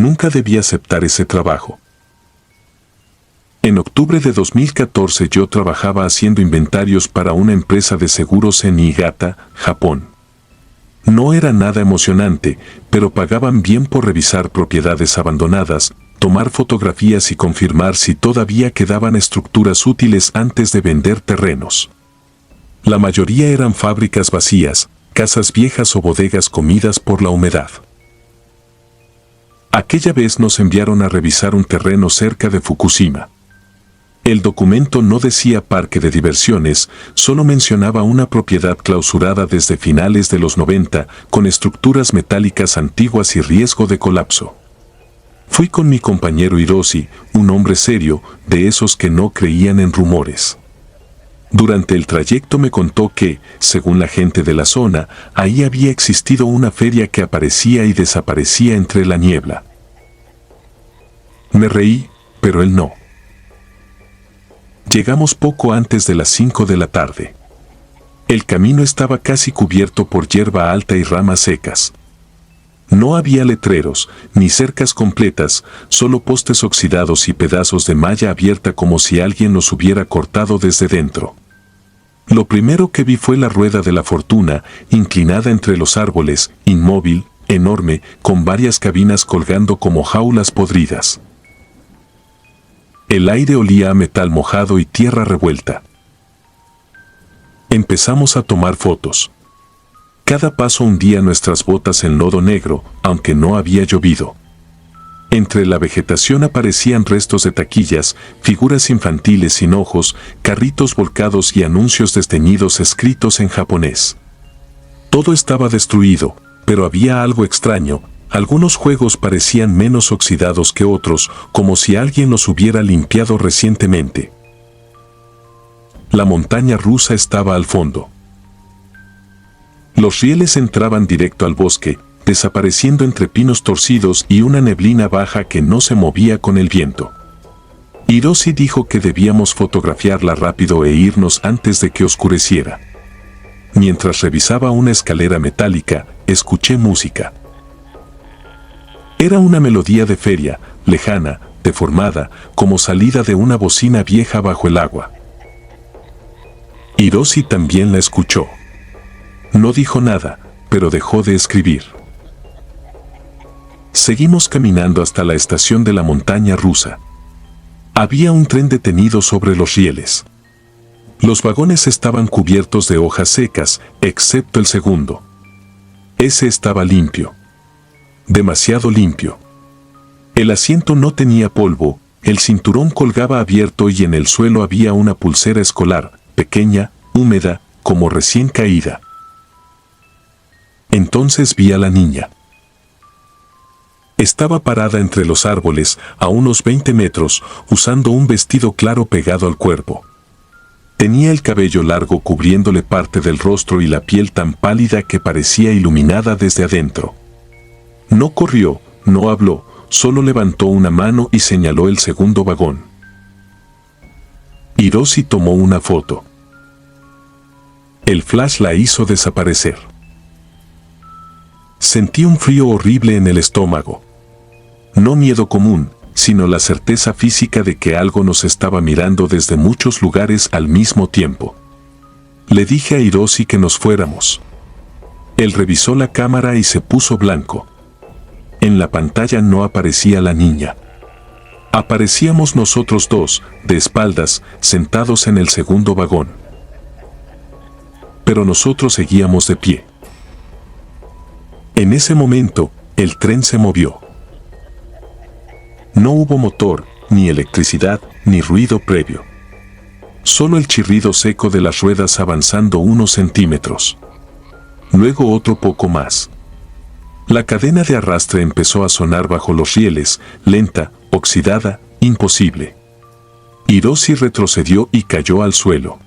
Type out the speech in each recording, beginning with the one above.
Nunca debí aceptar ese trabajo. En octubre de 2014 yo trabajaba haciendo inventarios para una empresa de seguros en Niigata, Japón. No era nada emocionante, pero pagaban bien por revisar propiedades abandonadas, tomar fotografías y confirmar si todavía quedaban estructuras útiles antes de vender terrenos. La mayoría eran fábricas vacías, casas viejas o bodegas comidas por la humedad. Aquella vez nos enviaron a revisar un terreno cerca de Fukushima. El documento no decía parque de diversiones, solo mencionaba una propiedad clausurada desde finales de los 90, con estructuras metálicas antiguas y riesgo de colapso. Fui con mi compañero Hiroshi, un hombre serio, de esos que no creían en rumores. Durante el trayecto me contó que, según la gente de la zona, ahí había existido una feria que aparecía y desaparecía entre la niebla. Me reí, pero él no. Llegamos poco antes de las 5 de la tarde. El camino estaba casi cubierto por hierba alta y ramas secas. No había letreros, ni cercas completas, solo postes oxidados y pedazos de malla abierta como si alguien los hubiera cortado desde dentro. Lo primero que vi fue la rueda de la fortuna, inclinada entre los árboles, inmóvil, enorme, con varias cabinas colgando como jaulas podridas. El aire olía a metal mojado y tierra revuelta. Empezamos a tomar fotos. Cada paso hundía nuestras botas en lodo negro, aunque no había llovido. Entre la vegetación aparecían restos de taquillas, figuras infantiles sin ojos, carritos volcados y anuncios desteñidos escritos en japonés. Todo estaba destruido, pero había algo extraño. Algunos juegos parecían menos oxidados que otros, como si alguien los hubiera limpiado recientemente. La montaña rusa estaba al fondo. Los rieles entraban directo al bosque, desapareciendo entre pinos torcidos y una neblina baja que no se movía con el viento. Hiroshi dijo que debíamos fotografiarla rápido e irnos antes de que oscureciera. Mientras revisaba una escalera metálica, escuché música. Era una melodía de feria, lejana, deformada, como salida de una bocina vieja bajo el agua. Hiroshi también la escuchó. No dijo nada, pero dejó de escribir. Seguimos caminando hasta la estación de la montaña rusa. Había un tren detenido sobre los rieles. Los vagones estaban cubiertos de hojas secas, excepto el segundo. Ese estaba limpio. Demasiado limpio. El asiento no tenía polvo, el cinturón colgaba abierto y en el suelo había una pulsera escolar, pequeña, húmeda, como recién caída. Entonces vi a la niña. Estaba parada entre los árboles, a unos 20 metros, usando un vestido claro pegado al cuerpo. Tenía el cabello largo cubriéndole parte del rostro y la piel tan pálida que parecía iluminada desde adentro. No corrió, no habló, solo levantó una mano y señaló el segundo vagón. Hiroshi tomó una foto. El flash la hizo desaparecer. Sentí un frío horrible en el estómago. No miedo común, sino la certeza física de que algo nos estaba mirando desde muchos lugares al mismo tiempo. Le dije a Hiroshi que nos fuéramos. Él revisó la cámara y se puso blanco. En la pantalla no aparecía la niña. Aparecíamos nosotros dos, de espaldas, sentados en el segundo vagón. Pero nosotros seguíamos de pie. En ese momento, el tren se movió. No hubo motor, ni electricidad, ni ruido previo. Solo el chirrido seco de las ruedas avanzando unos centímetros. Luego otro poco más. La cadena de arrastre empezó a sonar bajo los rieles, lenta, oxidada, imposible. Hiroshi retrocedió y cayó al suelo.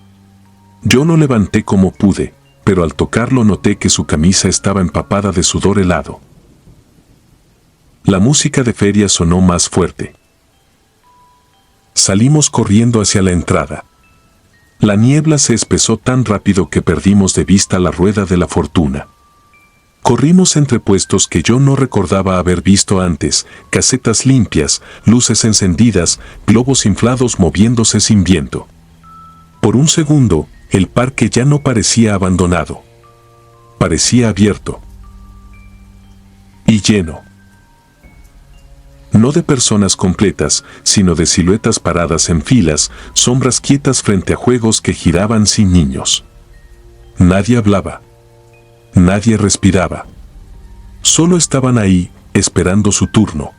Yo lo levanté como pude, pero al tocarlo noté que su camisa estaba empapada de sudor helado. La música de feria sonó más fuerte. Salimos corriendo hacia la entrada. La niebla se espesó tan rápido que perdimos de vista la rueda de la fortuna. Corrimos entre puestos que yo no recordaba haber visto antes, casetas limpias, luces encendidas, globos inflados moviéndose sin viento. Por un segundo, el parque ya no parecía abandonado. Parecía abierto. Y lleno. No de personas completas, sino de siluetas paradas en filas, sombras quietas frente a juegos que giraban sin niños. Nadie hablaba. Nadie respiraba. Solo estaban ahí, esperando su turno.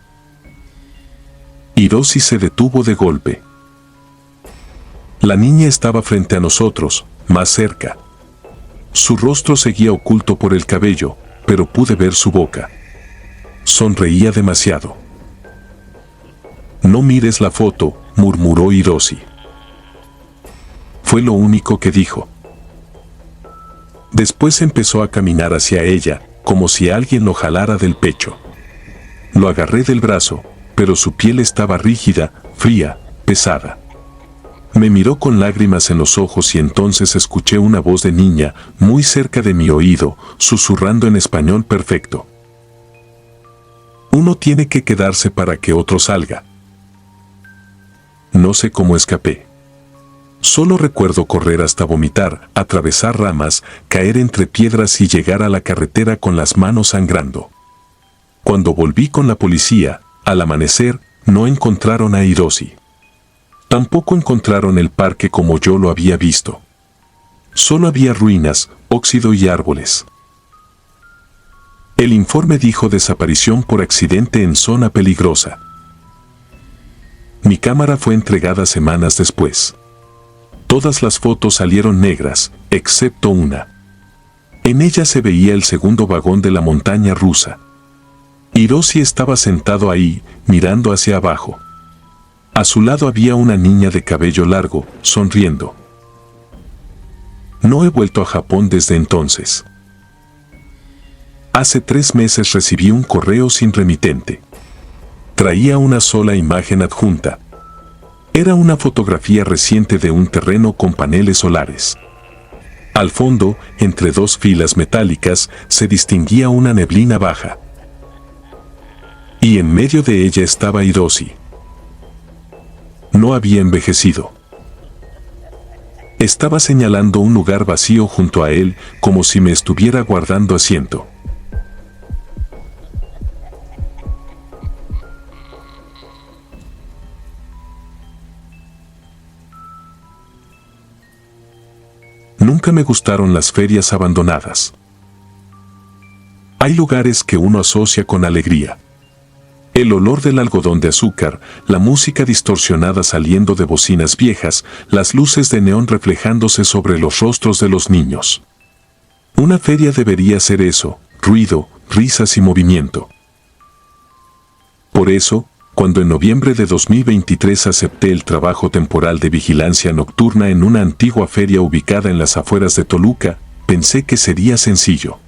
Hiroshi se detuvo de golpe. La niña estaba frente a nosotros, más cerca. Su rostro seguía oculto por el cabello, pero pude ver su boca. Sonreía demasiado. «No mires la foto», murmuró Hiroshi. Fue lo único que dijo. Después empezó a caminar hacia ella, como si alguien lo jalara del pecho. Lo agarré del brazo, pero su piel estaba rígida, fría, pesada. Me miró con lágrimas en los ojos y entonces escuché una voz de niña, muy cerca de mi oído, susurrando en español perfecto. «Uno tiene que quedarse para que otro salga». No sé cómo escapé. Solo recuerdo correr hasta vomitar, atravesar ramas, caer entre piedras y llegar a la carretera con las manos sangrando. Cuando volví con la policía, al amanecer, no encontraron a Hiroshi. Tampoco encontraron el parque como yo lo había visto. Solo había ruinas, óxido y árboles. El informe dijo desaparición por accidente en zona peligrosa. Mi cámara fue entregada semanas después. Todas las fotos salieron negras, excepto una. En ella se veía el segundo vagón de la montaña rusa. Hiroshi estaba sentado ahí, mirando hacia abajo. A su lado había una niña de cabello largo, sonriendo. No he vuelto a Japón desde entonces. Hace 3 meses recibí un correo sin remitente. Traía una sola imagen adjunta. Era una fotografía reciente de un terreno con paneles solares. Al fondo, entre 2 filas metálicas, se distinguía una neblina baja. Y en medio de ella estaba Hiroshi. No había envejecido. Estaba señalando un lugar vacío junto a él, como si me estuviera guardando asiento. Nunca me gustaron las ferias abandonadas. Hay lugares que uno asocia con alegría. El olor del algodón de azúcar, la música distorsionada saliendo de bocinas viejas, las luces de neón reflejándose sobre los rostros de los niños. Una feria debería ser eso, ruido, risas y movimiento. Por eso, cuando en noviembre de 2023 acepté el trabajo temporal de vigilancia nocturna en una antigua feria ubicada en las afueras de Toluca, pensé que sería sencillo.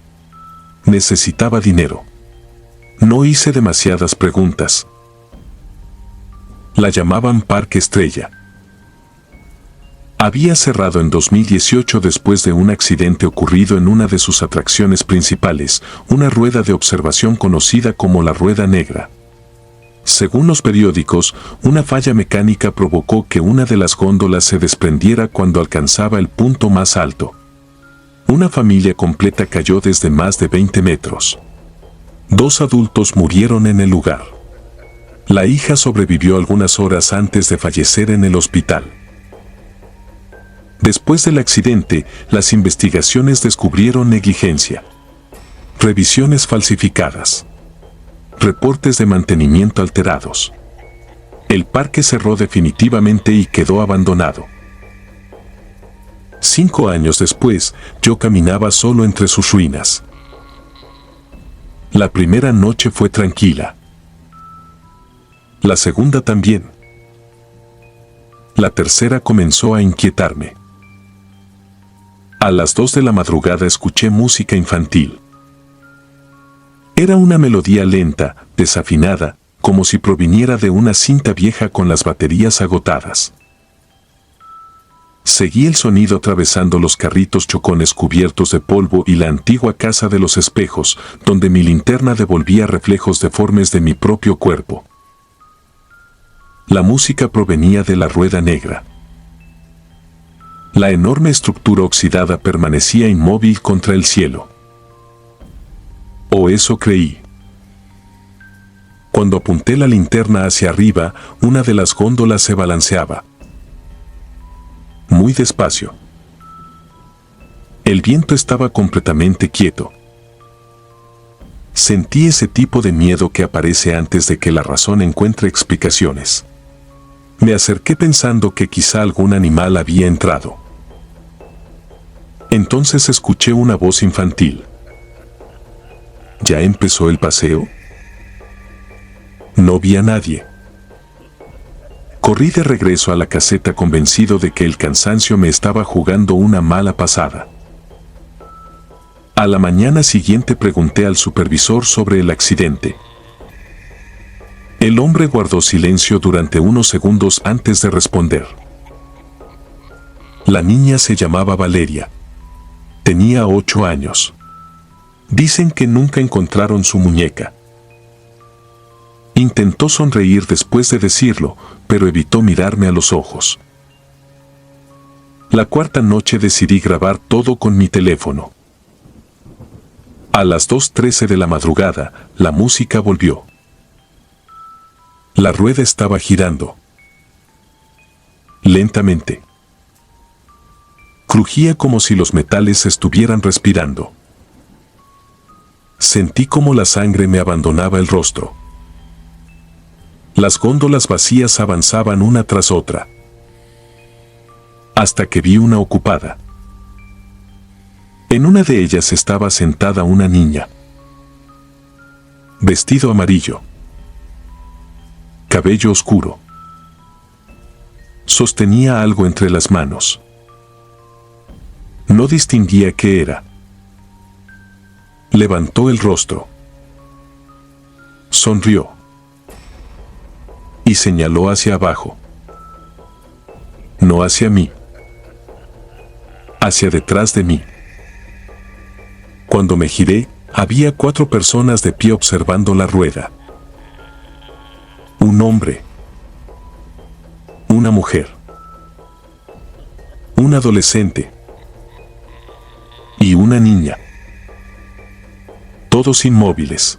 Necesitaba dinero. No hice demasiadas preguntas. La llamaban Parque Estrella. Había cerrado en 2018 después de un accidente ocurrido en una de sus atracciones principales, una rueda de observación conocida como la Rueda Negra. Según los periódicos, una falla mecánica provocó que una de las góndolas se desprendiera cuando alcanzaba el punto más alto. Una familia completa cayó desde más de 20 metros. 2 adultos murieron en el lugar. La hija sobrevivió algunas horas antes de fallecer en el hospital. Después del accidente, las investigaciones descubrieron negligencia. Revisiones falsificadas. Reportes de mantenimiento alterados. El parque cerró definitivamente y quedó abandonado. 5 años después, yo caminaba solo entre sus ruinas. La primera noche fue tranquila. La segunda también. La tercera comenzó a inquietarme. A las 2 de la madrugada escuché música infantil. Era una melodía lenta, desafinada, como si proviniera de una cinta vieja con las baterías agotadas. Seguí el sonido atravesando los carritos chocones cubiertos de polvo y la antigua casa de los espejos, donde mi linterna devolvía reflejos deformes de mi propio cuerpo. La música provenía de la rueda negra. La enorme estructura oxidada permanecía inmóvil contra el cielo. O eso creí. Cuando apunté la linterna hacia arriba, una de las góndolas se balanceaba. Muy despacio. El viento estaba completamente quieto. Sentí ese tipo de miedo que aparece antes de que la razón encuentre explicaciones. Me acerqué pensando que quizá algún animal había entrado. Entonces escuché una voz infantil. ¿Ya empezó el paseo? No vi a nadie. Corrí de regreso a la caseta convencido de que el cansancio me estaba jugando una mala pasada. A la mañana siguiente pregunté al supervisor sobre el accidente. El hombre guardó silencio durante unos segundos antes de responder. La niña se llamaba Valeria. Tenía 8 años. Dicen que nunca encontraron su muñeca. Intentó sonreír después de decirlo, pero evitó mirarme a los ojos. La cuarta noche decidí grabar todo con mi teléfono. A las 2:13 de la madrugada, la música volvió. La rueda estaba girando. Lentamente. Crujía como si los metales estuvieran respirando. Sentí como la sangre me abandonaba el rostro. Las góndolas vacías avanzaban una tras otra. Hasta que vi una ocupada. En una de ellas estaba sentada una niña. Vestido amarillo. Cabello oscuro. Sostenía algo entre las manos. No distinguía qué era. Levantó el rostro. Sonrió. Y señaló hacia abajo. No hacia mí. Hacia detrás de mí. Cuando me giré, había 4 personas de pie observando la rueda. Un hombre. Una mujer. Un adolescente. Y una niña. Todos inmóviles.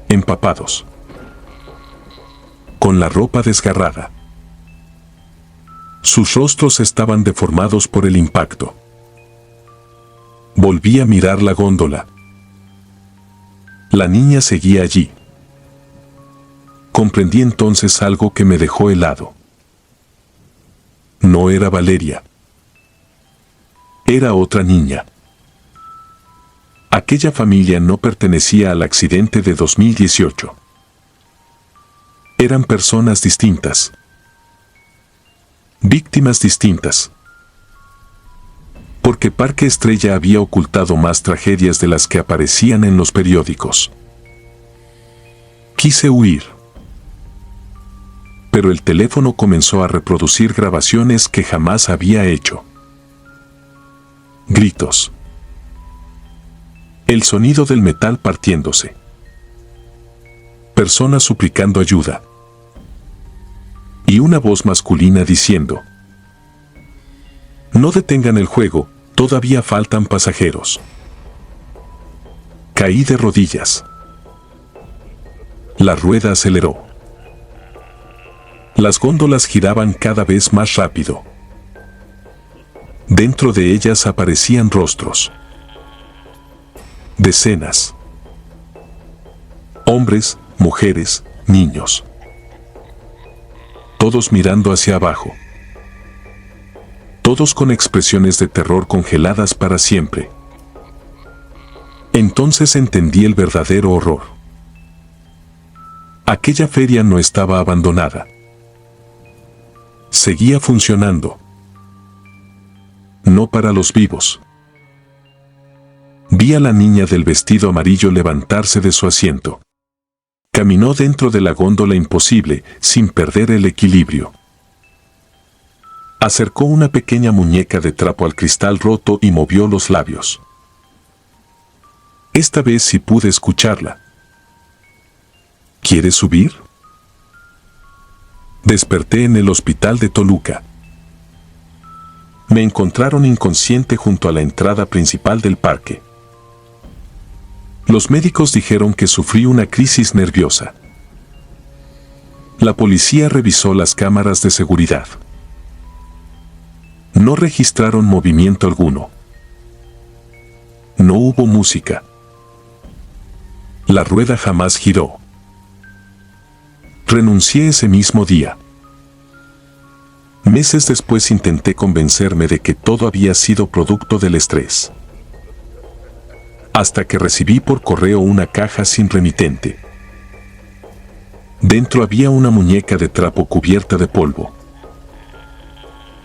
Empapados. Con la ropa desgarrada. Sus rostros estaban deformados por el impacto. Volví a mirar la góndola. La niña seguía allí. Comprendí entonces algo que me dejó helado. No era Valeria. Era otra niña. Aquella familia no pertenecía al accidente de 2018. Eran personas distintas. Víctimas distintas. Porque Parque Estrella había ocultado más tragedias de las que aparecían en los periódicos. Quise huir. Pero el teléfono comenzó a reproducir grabaciones que jamás había hecho. Gritos. El sonido del metal partiéndose. Personas suplicando ayuda. Y una voz masculina diciendo: no detengan el juego, todavía faltan pasajeros. Caí de rodillas. La rueda aceleró. Las góndolas giraban cada vez más rápido. Dentro de ellas aparecían rostros. Decenas. Hombres, mujeres, niños. Todos mirando hacia abajo. Todos con expresiones de terror congeladas para siempre. Entonces entendí el verdadero horror. Aquella feria no estaba abandonada. Seguía funcionando. No para los vivos. Vi a la niña del vestido amarillo levantarse de su asiento. Caminó dentro de la góndola imposible, sin perder el equilibrio. Acercó una pequeña muñeca de trapo al cristal roto y movió los labios. Esta vez sí pude escucharla. ¿Quieres subir? Desperté en el hospital de Toluca. Me encontraron inconsciente junto a la entrada principal del parque. Los médicos dijeron que sufrí una crisis nerviosa. La policía revisó las cámaras de seguridad. No registraron movimiento alguno. No hubo música. La rueda jamás giró. Renuncié ese mismo día. Meses después intenté convencerme de que todo había sido producto del estrés. Hasta que recibí por correo una caja sin remitente. Dentro había una muñeca de trapo cubierta de polvo.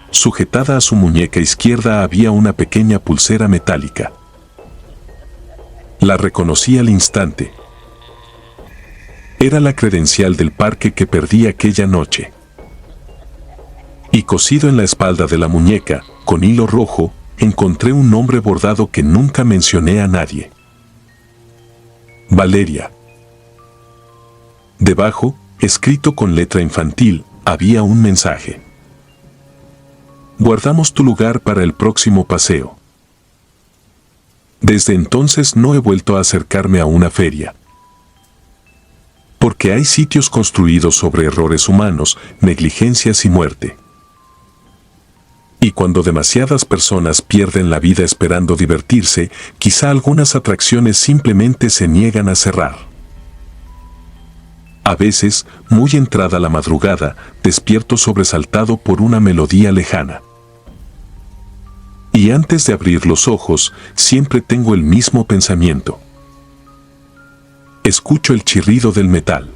Sujetada a su muñeca izquierda había una pequeña pulsera metálica. La reconocí al instante. Era la credencial del parque que perdí aquella noche. Y cosido en la espalda de la muñeca, con hilo rojo, encontré un nombre bordado que nunca mencioné a nadie. Valeria. Debajo, escrito con letra infantil, había un mensaje. Guardamos tu lugar para el próximo paseo. Desde entonces no he vuelto a acercarme a una feria. Porque hay sitios construidos sobre errores humanos, negligencias y muerte. Y cuando demasiadas personas pierden la vida esperando divertirse, quizá algunas atracciones simplemente se niegan a cerrar. A veces, muy entrada la madrugada, despierto sobresaltado por una melodía lejana. Y antes de abrir los ojos, siempre tengo el mismo pensamiento. Escucho el chirrido del metal.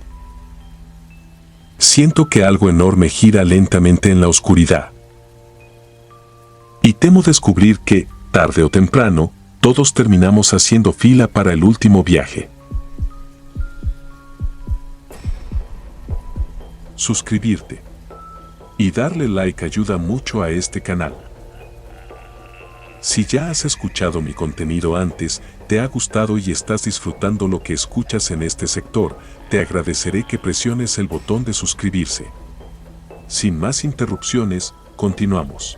Siento que algo enorme gira lentamente en la oscuridad. Y temo descubrir que, tarde o temprano, todos terminamos haciendo fila para el último viaje. Suscribirte y darle like ayuda mucho a este canal. Si ya has escuchado mi contenido antes, te ha gustado y estás disfrutando lo que escuchas en este sector, te agradeceré que presiones el botón de suscribirse. Sin más interrupciones, continuamos.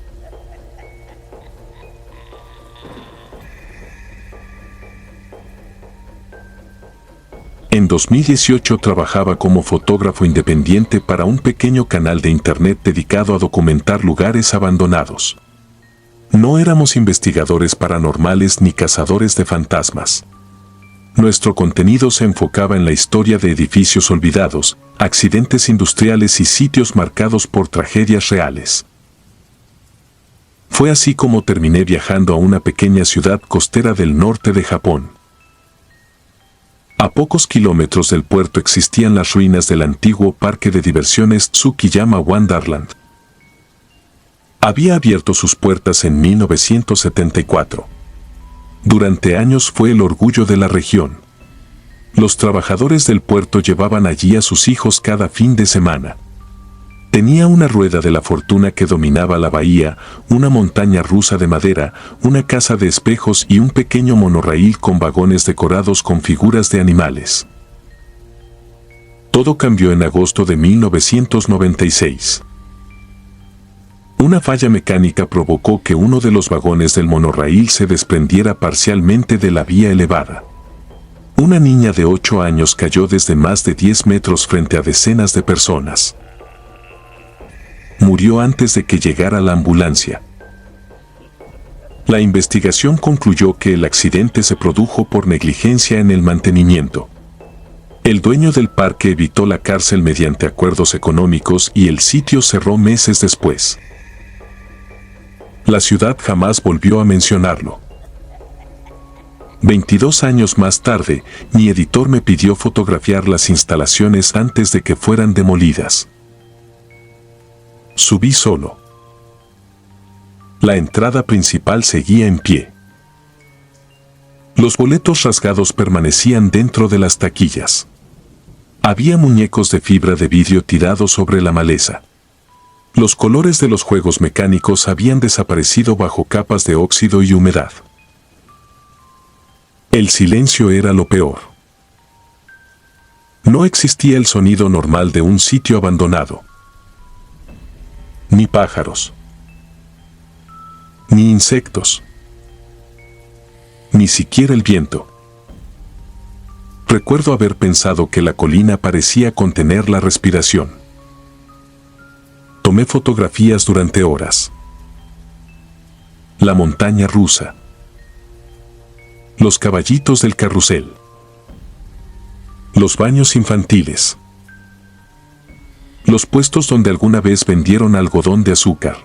En 2018 trabajaba como fotógrafo independiente para un pequeño canal de internet dedicado a documentar lugares abandonados. No éramos investigadores paranormales ni cazadores de fantasmas. Nuestro contenido se enfocaba en la historia de edificios olvidados, accidentes industriales y sitios marcados por tragedias reales. Fue así como terminé viajando a una pequeña ciudad costera del norte de Japón. A pocos kilómetros del puerto existían las ruinas del antiguo parque de diversiones Tsukiyama Wonderland. Había abierto sus puertas en 1974. Durante años fue el orgullo de la región. Los trabajadores del puerto llevaban allí a sus hijos cada fin de semana. Tenía una rueda de la fortuna que dominaba la bahía, una montaña rusa de madera, una casa de espejos y un pequeño monorraíl con vagones decorados con figuras de animales. Todo cambió en agosto de 1996. Una falla mecánica provocó que uno de los vagones del monorraíl se desprendiera parcialmente de la vía elevada. Una niña de 8 años cayó desde más de 10 metros frente a decenas de personas. Murió antes de que llegara la ambulancia. La investigación concluyó que el accidente se produjo por negligencia en el mantenimiento. El dueño del parque evitó la cárcel mediante acuerdos económicos y el sitio cerró meses después. La ciudad jamás volvió a mencionarlo. 22 años más tarde, mi editor me pidió fotografiar las instalaciones antes de que fueran demolidas. Subí solo. La entrada principal seguía en pie. Los boletos rasgados permanecían dentro de las taquillas. Había muñecos de fibra de vidrio tirados sobre la maleza. Los colores de los juegos mecánicos habían desaparecido bajo capas de óxido y humedad. El silencio era lo peor. No existía el sonido normal de un sitio abandonado. Ni pájaros. Ni insectos. Ni siquiera el viento. Recuerdo haber pensado que la colina parecía contener la respiración. Tomé fotografías durante horas. La montaña rusa. Los caballitos del carrusel. Los baños infantiles. Los puestos donde alguna vez vendieron algodón de azúcar.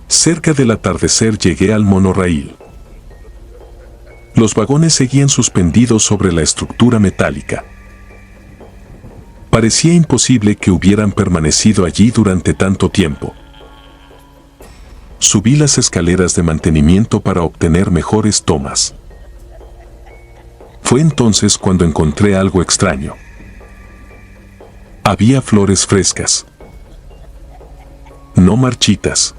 Cerca del atardecer llegué al monorraíl. Los vagones seguían suspendidos sobre la estructura metálica. Parecía imposible que hubieran permanecido allí durante tanto tiempo. Subí las escaleras de mantenimiento para obtener mejores tomas. Fue entonces cuando encontré algo extraño. Había flores frescas. No marchitas.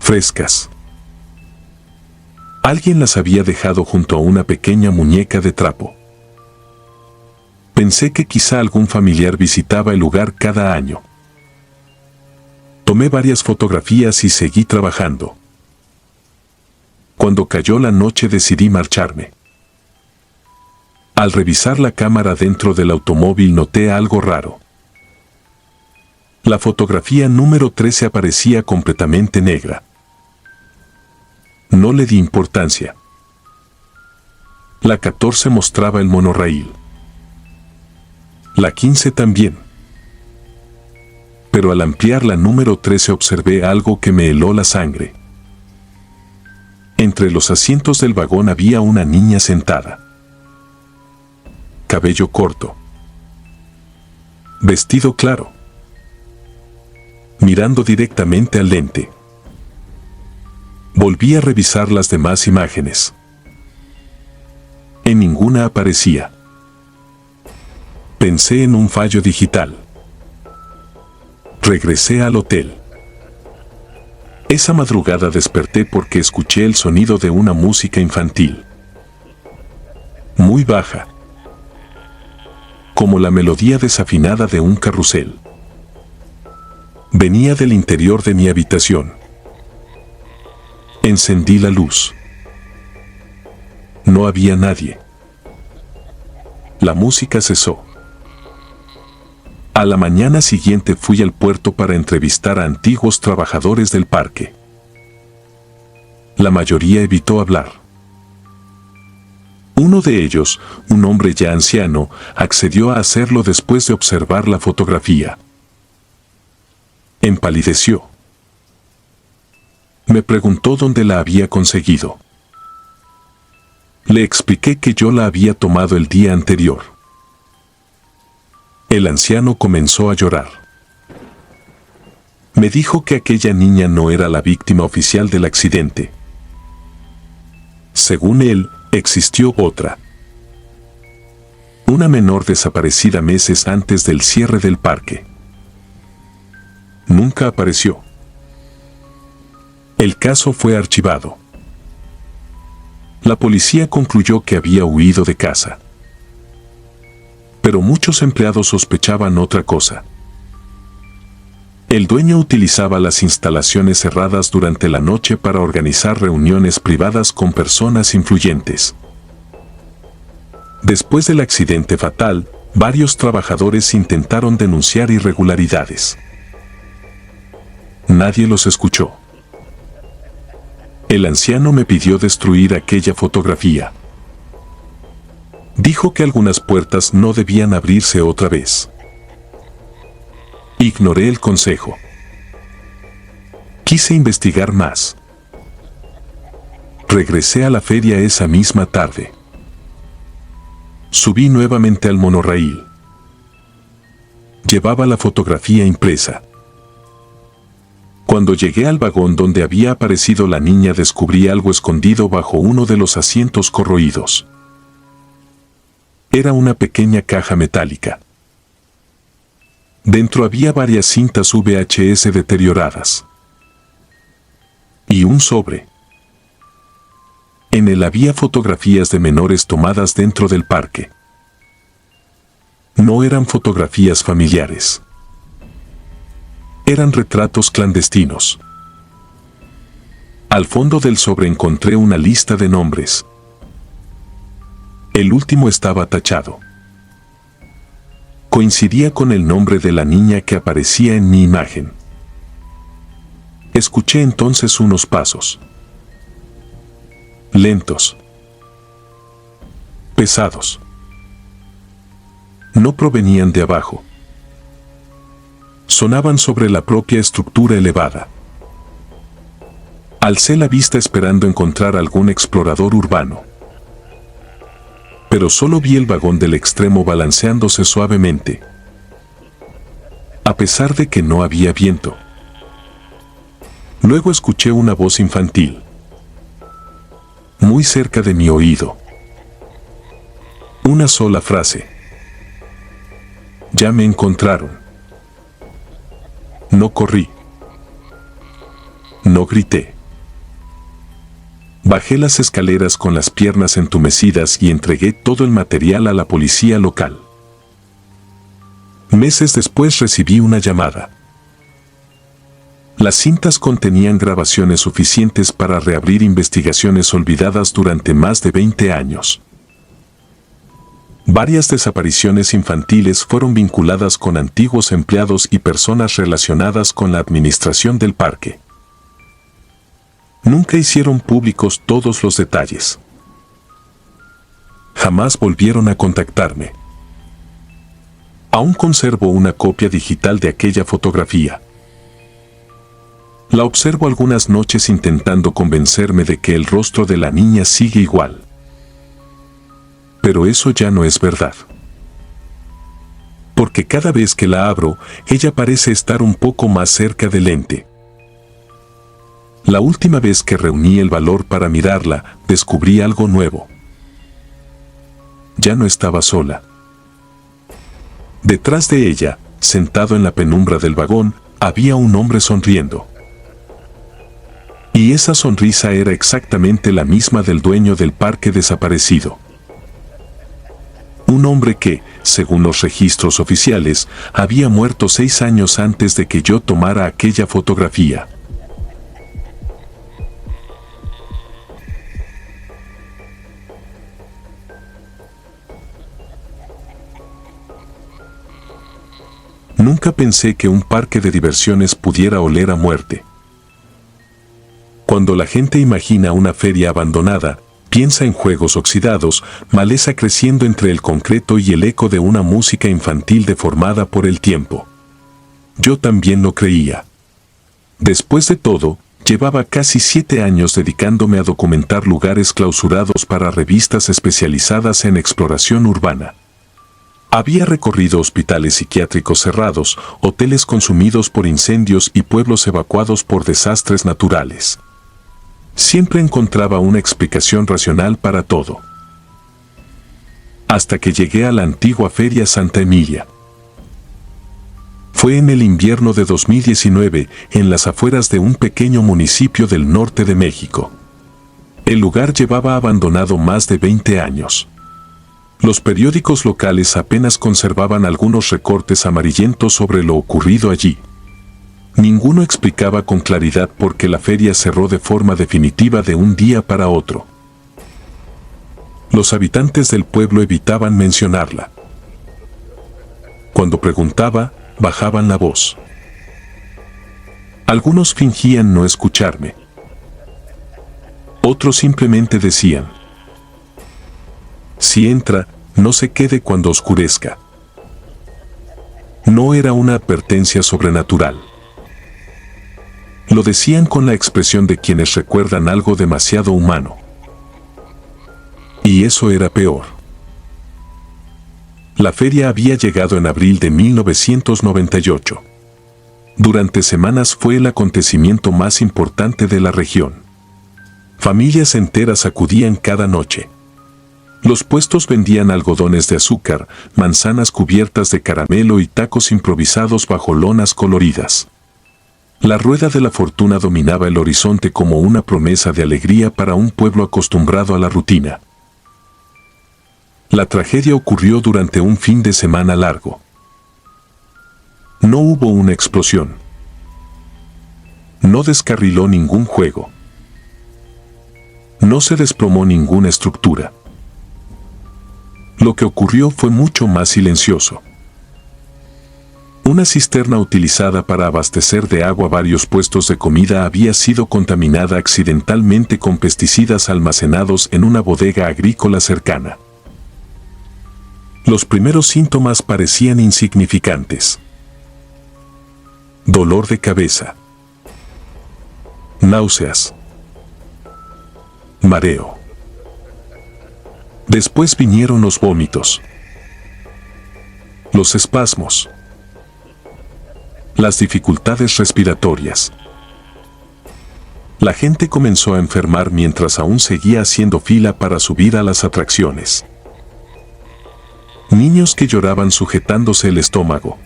Frescas. Alguien las había dejado junto a una pequeña muñeca de trapo. Pensé que quizá algún familiar visitaba el lugar cada año. Tomé varias fotografías y seguí trabajando. Cuando cayó la noche decidí marcharme. Al revisar la cámara dentro del automóvil noté algo raro. La fotografía número 13 aparecía completamente negra. No le di importancia. La 14 mostraba el monorraíl. La 15 también. Pero al ampliar la número 13 observé algo que me heló la sangre. Entre los asientos del vagón había una niña sentada. Cabello corto. Vestido claro. Mirando directamente al lente. Volví a revisar las demás imágenes. En ninguna aparecía. Pensé en un fallo digital. Regresé al hotel. Esa madrugada desperté porque escuché el sonido de una música infantil. Muy baja. Como la melodía desafinada de un carrusel. Venía del interior de mi habitación. Encendí la luz. No había nadie. La música cesó. A la mañana siguiente fui al puerto para entrevistar a antiguos trabajadores del parque. La mayoría evitó hablar. Uno de ellos, un hombre ya anciano, accedió a hacerlo después de observar la fotografía. Empalideció. Me preguntó dónde la había conseguido. Le expliqué que yo la había tomado el día anterior. El anciano comenzó a llorar. Me dijo que aquella niña no era la víctima oficial del accidente. Según él, existió otra. Una menor desaparecida meses antes del cierre del parque. Nunca apareció. El caso fue archivado. La policía concluyó que había huido de casa. Pero muchos empleados sospechaban otra cosa. El dueño utilizaba las instalaciones cerradas durante la noche para organizar reuniones privadas con personas influyentes. Después del accidente fatal, varios trabajadores intentaron denunciar irregularidades. Nadie los escuchó. El anciano me pidió destruir aquella fotografía. Dijo que algunas puertas no debían abrirse otra vez. Ignoré el consejo. Quise investigar más. Regresé a la feria esa misma tarde. Subí nuevamente al monorraíl. Llevaba la fotografía impresa. Cuando llegué al vagón donde había aparecido la niña descubrí algo escondido bajo uno de los asientos corroídos. Era una pequeña caja metálica. Dentro había varias cintas VHS deterioradas. Y un sobre. En él había fotografías de menores tomadas dentro del parque. No eran fotografías familiares. Eran retratos clandestinos. Al fondo del sobre encontré una lista de nombres. El último estaba tachado. Coincidía con el nombre de la niña que aparecía en mi imagen. Escuché entonces unos pasos. Lentos. Pesados. No provenían de abajo. Sonaban sobre la propia estructura elevada. Alcé la vista esperando encontrar algún explorador urbano. Pero solo vi el vagón del extremo balanceándose suavemente. A pesar de que no había viento. Luego escuché una voz infantil. Muy cerca de mi oído. Una sola frase. Ya me encontraron. No corrí. No grité. Bajé las escaleras con las piernas entumecidas y entregué todo el material a la policía local. Meses después recibí una llamada. Las cintas contenían grabaciones suficientes para reabrir investigaciones olvidadas durante más de 20 años. Varias desapariciones infantiles fueron vinculadas con antiguos empleados y personas relacionadas con la administración del parque. Nunca hicieron públicos todos los detalles. Jamás volvieron a contactarme. Aún conservo una copia digital de aquella fotografía. La observo algunas noches intentando convencerme de que el rostro de la niña sigue igual. Pero eso ya no es verdad. Porque cada vez que la abro, ella parece estar un poco más cerca del lente. La última vez que reuní el valor para mirarla, descubrí algo nuevo. Ya no estaba sola. Detrás de ella, sentado en la penumbra del vagón, había un hombre sonriendo. Y esa sonrisa era exactamente la misma del dueño del parque desaparecido. Un hombre que, según los registros oficiales, había muerto 6 años antes de que yo tomara aquella fotografía. Nunca pensé que un parque de diversiones pudiera oler a muerte. Cuando la gente imagina una feria abandonada, piensa en juegos oxidados, maleza creciendo entre el concreto y el eco de una música infantil deformada por el tiempo. Yo también lo creía. Después de todo, llevaba casi 7 años dedicándome a documentar lugares clausurados para revistas especializadas en exploración urbana. Había recorrido hospitales psiquiátricos cerrados, hoteles consumidos por incendios y pueblos evacuados por desastres naturales. Siempre encontraba una explicación racional para todo. Hasta que llegué a la antigua Feria Santa Emilia. Fue en el invierno de 2019, en las afueras de un pequeño municipio del norte de México. El lugar llevaba abandonado más de 20 años. Los periódicos locales apenas conservaban algunos recortes amarillentos sobre lo ocurrido allí. Ninguno explicaba con claridad por qué la feria cerró de forma definitiva de un día para otro. Los habitantes del pueblo evitaban mencionarla. Cuando preguntaba, bajaban la voz. Algunos fingían no escucharme. Otros simplemente decían: si entra, no se quede cuando oscurezca. No era una advertencia sobrenatural. Lo decían con la expresión de quienes recuerdan algo demasiado humano. Y eso era peor. La feria había llegado en abril de 1998. Durante semanas fue el acontecimiento más importante de la región. Familias enteras acudían cada noche. Los puestos vendían algodones de azúcar, manzanas cubiertas de caramelo y tacos improvisados bajo lonas coloridas. La rueda de la fortuna dominaba el horizonte como una promesa de alegría para un pueblo acostumbrado a la rutina. La tragedia ocurrió durante un fin de semana largo. No hubo una explosión. No descarriló ningún juego. No se desplomó ninguna estructura. Lo que ocurrió fue mucho más silencioso. Una cisterna utilizada para abastecer de agua varios puestos de comida había sido contaminada accidentalmente con pesticidas almacenados en una bodega agrícola cercana. Los primeros síntomas parecían insignificantes. Dolor de cabeza. Náuseas. Mareo. Después vinieron los vómitos. Los espasmos. Las dificultades respiratorias. La gente comenzó a enfermar mientras aún seguía haciendo fila para subir a las atracciones. Niños que lloraban sujetándose el estómago.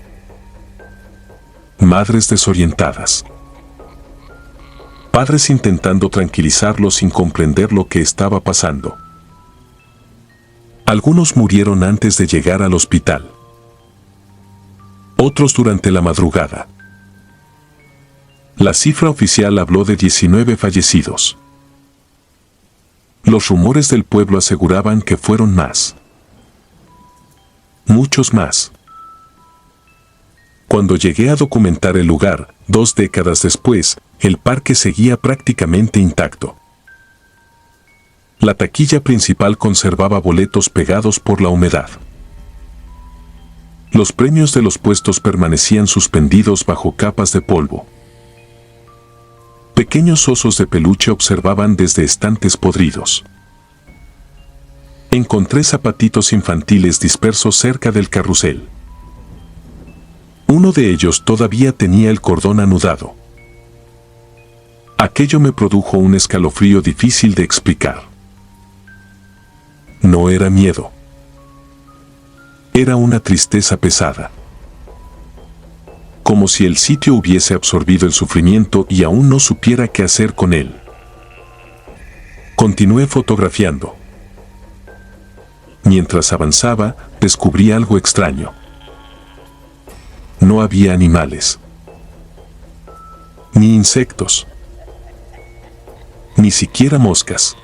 Madres desorientadas. Padres intentando tranquilizarlos sin comprender lo que estaba pasando. Algunos murieron antes de llegar al hospital. Otros durante la madrugada. La cifra oficial habló de 19 fallecidos. Los rumores del pueblo aseguraban que fueron más. Muchos más. Cuando llegué a documentar el lugar, 2 décadas después, el parque seguía prácticamente intacto. La taquilla principal conservaba boletos pegados por la humedad. Los premios de los puestos permanecían suspendidos bajo capas de polvo. Pequeños osos de peluche observaban desde estantes podridos. Encontré zapatitos infantiles dispersos cerca del carrusel. Uno de ellos todavía tenía el cordón anudado. Aquello me produjo un escalofrío difícil de explicar. No era miedo. Era una tristeza pesada. Como si el sitio hubiese absorbido el sufrimiento y aún no supiera qué hacer con él. Continué fotografiando. Mientras avanzaba, descubrí algo extraño. No había animales. Ni insectos. Ni siquiera moscas.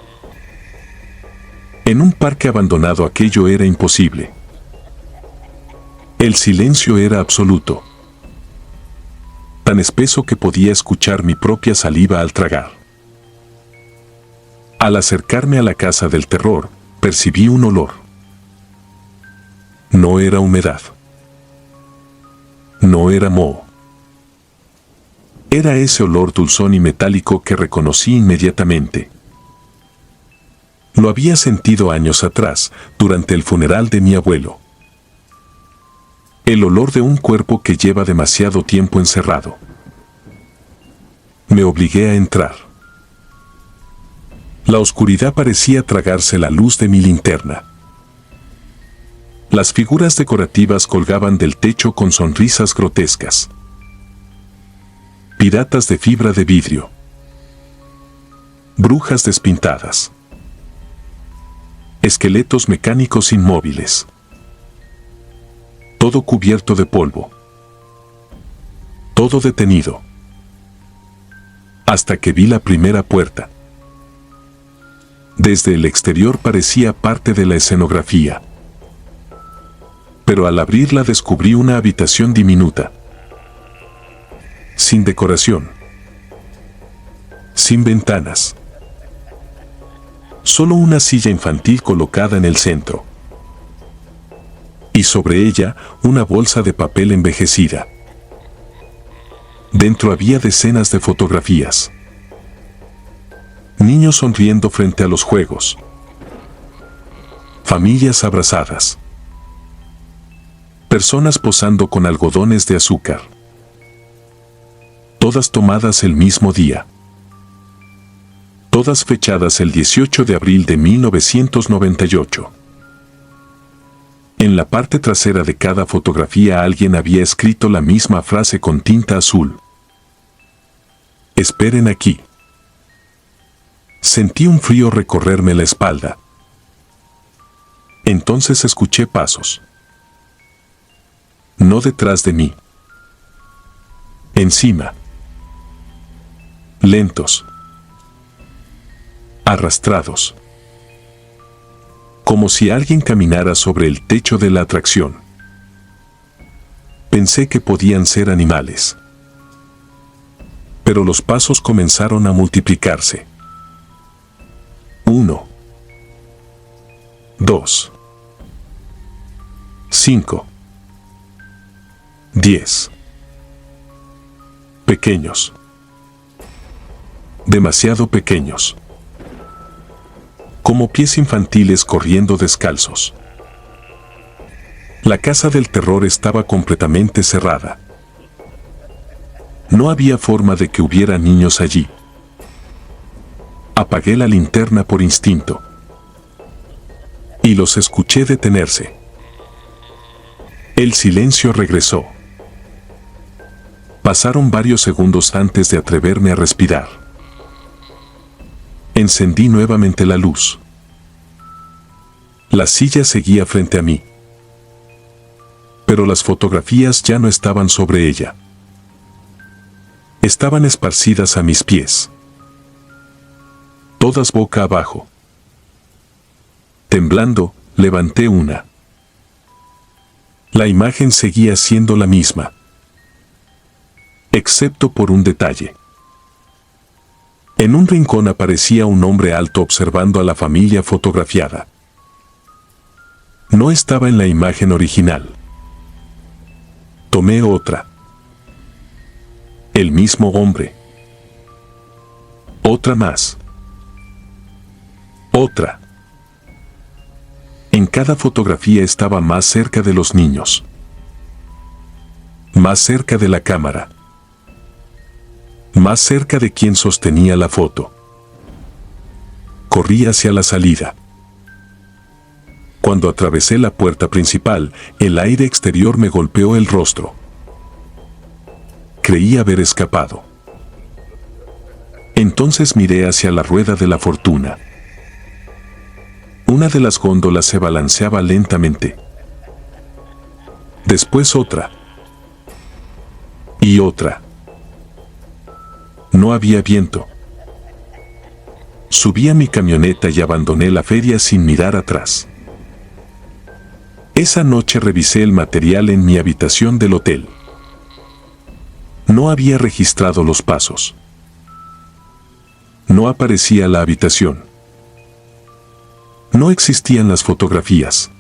En un parque abandonado aquello era imposible. El silencio era absoluto. Tan espeso que podía escuchar mi propia saliva al tragar. Al acercarme a la casa del terror, percibí un olor. No era humedad. No era moho. Era ese olor dulzón y metálico que reconocí inmediatamente. Lo había sentido años atrás, durante el funeral de mi abuelo. El olor de un cuerpo que lleva demasiado tiempo encerrado. Me obligué a entrar. La oscuridad parecía tragarse la luz de mi linterna. Las figuras decorativas colgaban del techo con sonrisas grotescas. Piratas de fibra de vidrio. Brujas despintadas. Esqueletos mecánicos inmóviles. Todo cubierto de polvo. Todo detenido. Hasta que vi la primera puerta. Desde el exterior parecía parte de la escenografía. Pero al abrirla descubrí una habitación diminuta. Sin decoración. Sin ventanas. Solo una silla infantil colocada en el centro. Y sobre ella, una bolsa de papel envejecida. Dentro había decenas de fotografías. Niños sonriendo frente a los juegos. Familias abrazadas. Personas posando con algodones de azúcar. Todas tomadas el mismo día. todas fechadas el 18 de abril de 1998. En la parte trasera de cada fotografía alguien había escrito la misma frase con tinta azul. Esperen aquí. Sentí un frío recorrerme la espalda. Entonces escuché pasos. No detrás de mí. Encima. Lentos. Arrastrados. Como si alguien caminara sobre el techo de la atracción. Pensé que podían ser animales. Pero los pasos comenzaron a multiplicarse. 1, 2, 5, 10. Pequeños. Demasiado pequeños. Como pies infantiles corriendo descalzos. La casa del terror estaba completamente cerrada. No había forma de que hubiera niños allí. Apagué la linterna por instinto. Y los escuché detenerse. El silencio regresó. Pasaron varios segundos antes de atreverme a respirar. Encendí nuevamente la luz. La silla seguía frente a mí. Pero las fotografías ya no estaban sobre ella. Estaban esparcidas a mis pies. Todas boca abajo. Temblando, levanté una. La imagen seguía siendo la misma. Excepto por un detalle. En un rincón aparecía un hombre alto observando a la familia fotografiada. No estaba en la imagen original. Tomé otra. El mismo hombre. Otra más. Otra. En cada fotografía estaba más cerca de los niños. Más cerca de la cámara. Más cerca de quien sostenía la foto. Corrí hacia la salida. Cuando atravesé la puerta principal, el aire exterior me golpeó el rostro. Creí haber escapado. Entonces miré hacia la rueda de la fortuna. Una de las góndolas se balanceaba lentamente. Después otra. Y otra. No había viento. Subí a mi camioneta y abandoné la feria sin mirar atrás. Esa noche revisé el material en mi habitación del hotel. No había registrado los pasos. No aparecía la habitación. No existían las fotografías.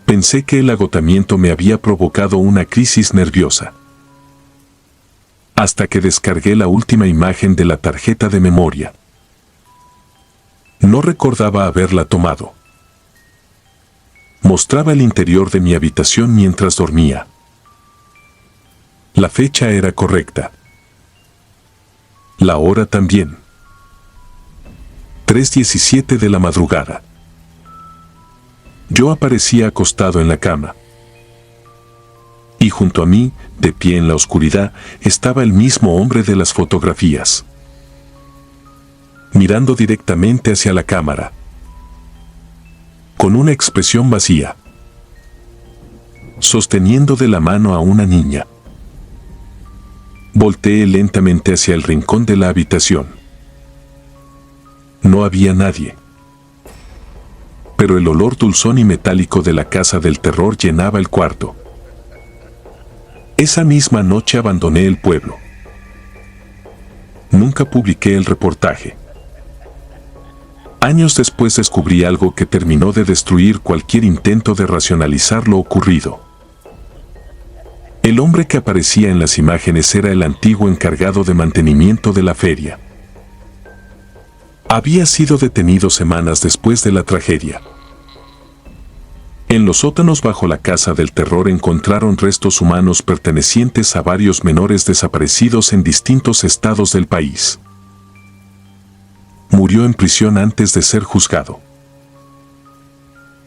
Pensé que el agotamiento me había provocado una crisis nerviosa. Hasta que descargué la última imagen de la tarjeta de memoria. No recordaba haberla tomado. Mostraba el interior de mi habitación mientras dormía. La fecha era correcta. La hora también. 3:17 de la madrugada. Yo aparecía acostado en la cama. Y junto a mí, de pie en la oscuridad, estaba el mismo hombre de las fotografías. Mirando directamente hacia la cámara. Con una expresión vacía. Sosteniendo de la mano a una niña. Volteé lentamente hacia el rincón de la habitación. No había nadie. Pero el olor dulzón y metálico de la casa del terror llenaba el cuarto. Esa misma noche abandoné el pueblo. Nunca publiqué el reportaje. Años después descubrí algo que terminó de destruir cualquier intento de racionalizar lo ocurrido. El hombre que aparecía en las imágenes era el antiguo encargado de mantenimiento de la feria. Había sido detenido semanas después de la tragedia. En los sótanos bajo la casa del terror encontraron restos humanos pertenecientes a varios menores desaparecidos en distintos estados del país. Murió en prisión antes de ser juzgado.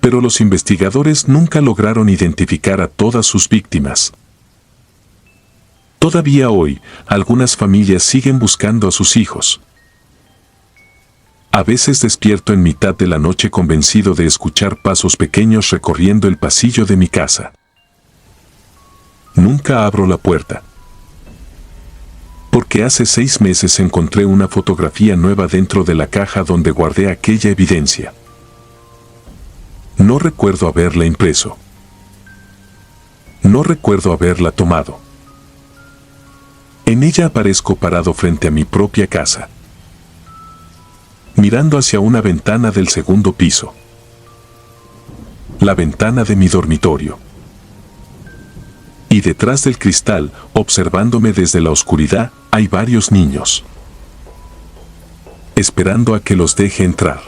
Pero los investigadores nunca lograron identificar a todas sus víctimas. Todavía hoy, algunas familias siguen buscando a sus hijos. A veces despierto en mitad de la noche convencido de escuchar pasos pequeños recorriendo el pasillo de mi casa. Nunca abro la puerta. Porque hace 6 meses encontré una fotografía nueva dentro de la caja donde guardé aquella evidencia. No recuerdo haberla impreso. No recuerdo haberla tomado. En ella aparezco parado frente a mi propia casa, mirando hacia una ventana del segundo piso. La ventana de mi dormitorio. Y detrás del cristal, observándome desde la oscuridad, hay varios niños, esperando a que los deje entrar.